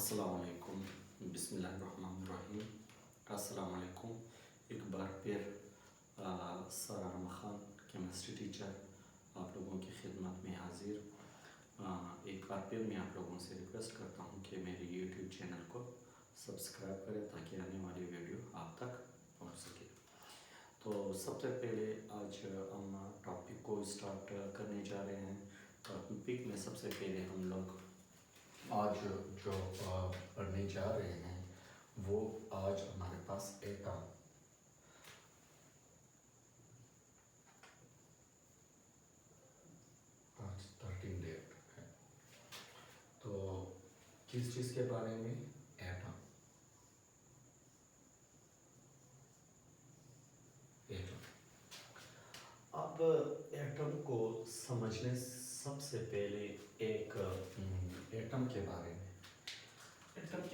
अस्सलामुअलैकुम बिस्मिल्लाहिर्रहमानिर्रहीम। अस्सलामुअलैकुम। एक बार फिर सराना खान केमिस्ट्री टीचर आप लोगों की खिदमत में हाजिर। एक बार फिर मैं आप लोगों से रिक्वेस्ट करता हूँ कि मेरे यूट्यूब चैनल को सब्सक्राइब करें ताकि आने वाली वीडियो आप तक पहुँच सके। तो सबसे पहले आज हम टॉपिक को स्टार्ट करने जा रहे हैं। टॉपिक में सबसे पहले हम लोग आज जो पढ़ने जा रहे हैं वो आज हमारे पास एटम। आज 13 डेट है, तो किस चीज़ के बारे में? एटम। अब एटम को समझने सबसे पहले एक एटम के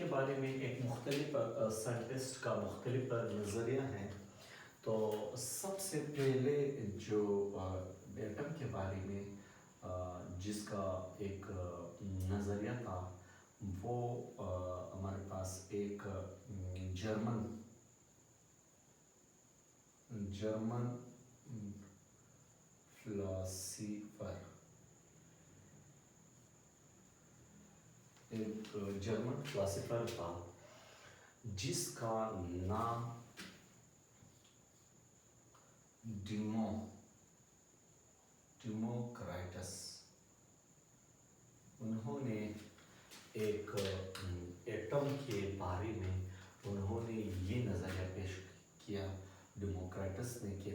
बारे में एक मुख्तलिफ साइंटिस्ट का मुख्तलिफ नज़रिया है। तो सबसे पहले जो एटम के बारे में जिसका एक नज़रिया था वो हमारे पास एक जर्मन फिलोसोफर था जिसका नाम डेमोक्रिटस। उन्होंने एक एटम के बारे में उन्होंने ये नज़रिया पेश किया डेमोक्रिटस ने कि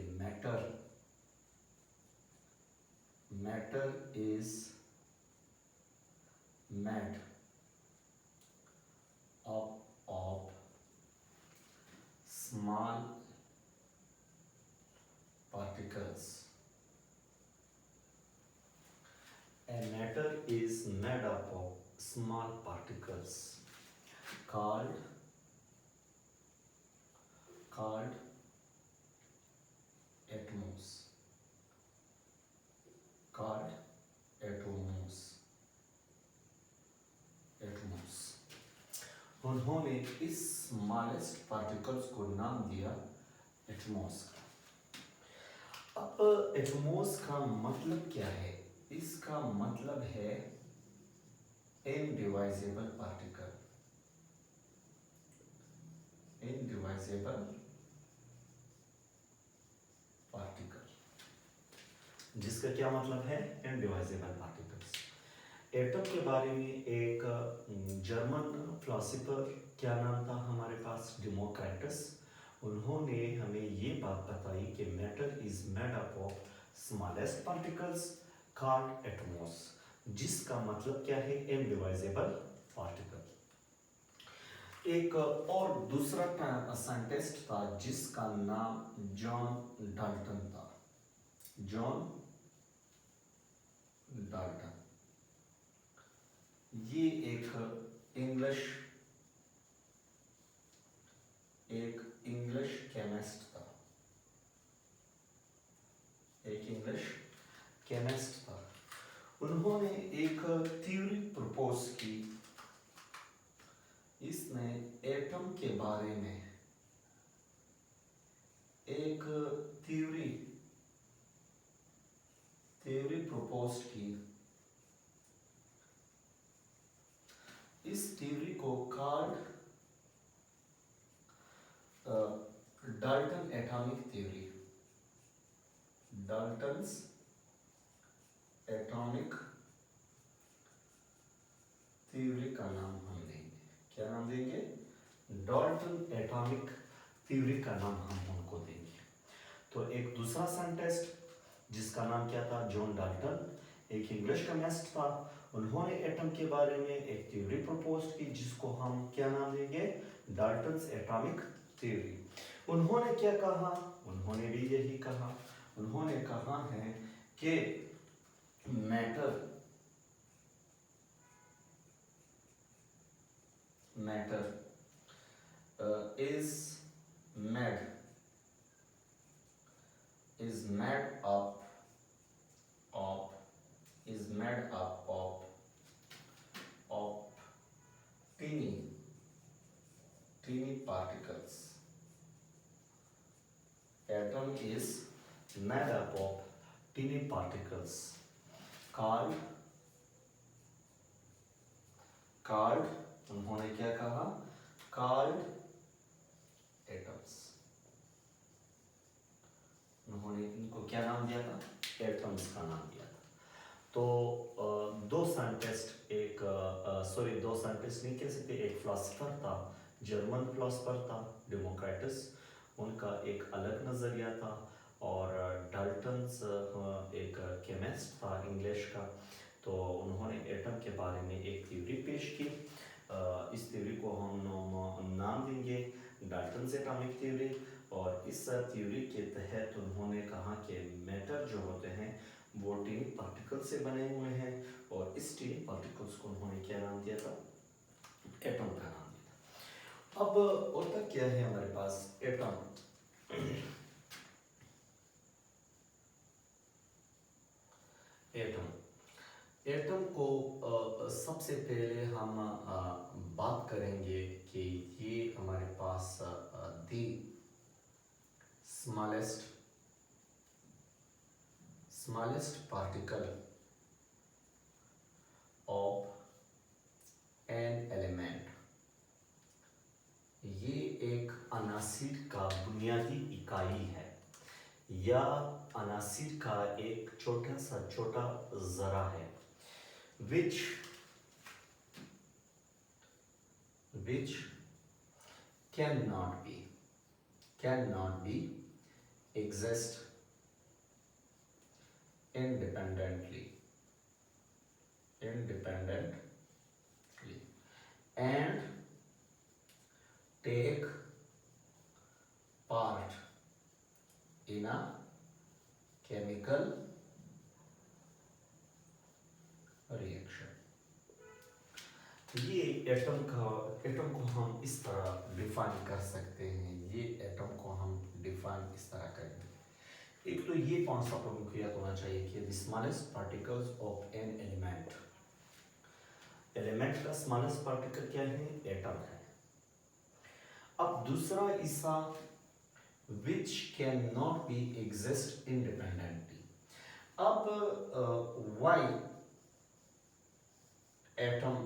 matter is made up of small particles. A matter is made up of small particles called atoms. उन्होंने इस स्मॉलेस्ट पार्टिकल्स को नाम दिया एटमॉस का। अब एटमॉस का मतलब क्या है? इसका मतलब है इनडिवाइजेबल पार्टिकल। जिसका क्या मतलब है? Indivisible particles. एटम के बारे में एक जर्मन फिलोसोफर, क्या नाम था हमारे पास? डेमोक्रिटस। उन्होंने हमें ये बात बताई कि matter is made up of smallest particles called Atmos, जिसका मतलब क्या है? Indivisible particle. एक और दूसरा साइंटिस्ट था जिसका नाम जॉन डाल्टन था। ये एक इंग्लिश केमिस्ट था। उन्होंने एक थ्योरी प्रपोज की। इसने एटम के बारे में एक थ्योरी प्रपोज की। इस थ्योरी को called Dalton atomic theory. Dalton's atomic theory का नाम हम देंगे। क्या नाम देंगे? डाल्टन एटॉमिक थ्योरी का नाम हम उनको देंगे। तो एक दूसरा साइंटिस्ट जिसका नाम क्या था? जॉन डाल्टन, एक इंग्लिश केमिस्ट था। उन्होंने एटम के बारे में एक थ्योरी प्रपोज की जिसको हम क्या नाम देंगे? Dalton's atomic theory. उन्होंने क्या कहा? उन्होंने भी यही कहा। उन्होंने कहा है कि matter is made up of tiny atom is made up of tiny particles called उन्होंने क्या कहा, called atoms। उन्होंने इनको क्या नाम दिया था, एटम्स का नाम दिया था। तो दो साइंटिस्ट नहीं कह सकते, एक फिलोसोफर था, जर्मन फिलोसोफर था डेमोक्रेटस, उनका एक अलग नज़रिया था, और डाल्टन्स एक केमिस्ट था इंग्लिश का, तो उन्होंने एटम के बारे में एक थ्योरी पेश की। इस थ्योरी को हम नाम देंगे डाल्टन्स एटॉमिक थ्योरी, और इस थ्योरी के तहत उन्होंने कहा कि मैटर जो होते हैं वो टीनी पार्टिकल से बने हुए हैं, और इस टीनी पार्टिकल्स को उन्होंने क्या नाम दिया था, एटम का नाम दिया था। अब होता क्या है हमारे पास एटम, एटम को सबसे पहले हम बात करेंगे कि ये हमारे पास the smallest particle of an element, ये एक अनासिर का बुनियादी इकाई है, या अनासिर का एक छोटा जरा है, which cannot be exist independently and take part in a chemical reaction। ये एटम को हम इस तरह डिफाइन कर सकते हैं, ये एटम को हम डिफाइन इस तरह करेंगे। एक तो ये कॉन्सेप्ट हमको याद होना चाहिए कि the smallest particles of an element का स्मॉलेस्ट पार्टिकल क्या है, एटम है। अब दूसरा हिस्सा which cannot be exist independently। अब why atom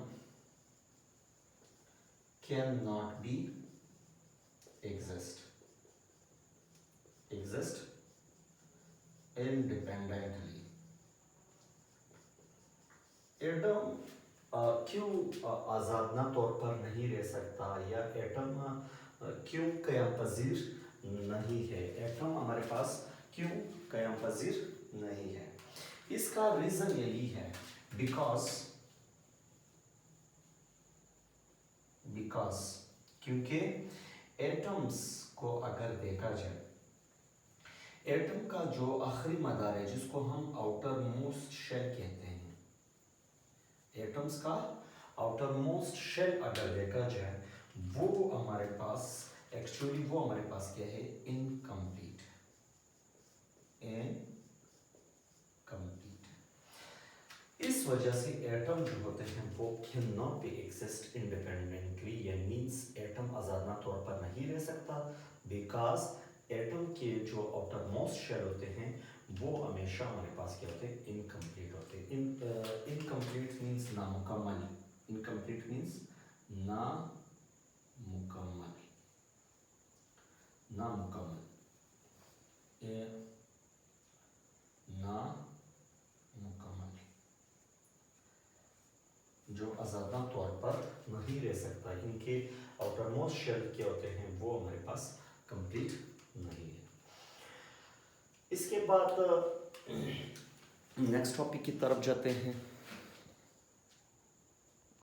cannot be exist independently। Atom क्यों आजादना तौर पर नहीं रह सकता, या एटम क्यों क़याम पजीर नहीं है, एटम हमारे पास क्यों क़याम पजीर नहीं है? इसका रीजन यही है बिकॉज क्योंकि एटम्स को अगर देखा जाए, एटम का जो आखिरी मदार है जिसको हम आउटर मोस्ट शेल कहते हैं, एटम्स का आउटर मोस्ट शेल अगर देखा जाए वो हमारे पास क्या है, इनकम्प्लीट। इस वजह से एटम जो होते हैं वो can not be exist independently, या मींस एटम आजादना तौर पर नहीं रह सकता, बिकॉज एटम के जो आउटर मोस्ट शेल होते हैं वो हमेशा हमारे पास क्या होते हैं, इनकम्प्लीट होते हैं। इनकम्प्लीट मीन्स नामुकम्मल, इनकम्प्लीट मीन्स नामुकम्मल, जो आज़ादा तौर पर नहीं रह सकता, इनके आउटर मोस्ट शेल क्या होते हैं वो हमारे पास कंप्लीट नहीं है। इसके बाद नेक्स्ट टॉपिक की तरफ जाते हैं।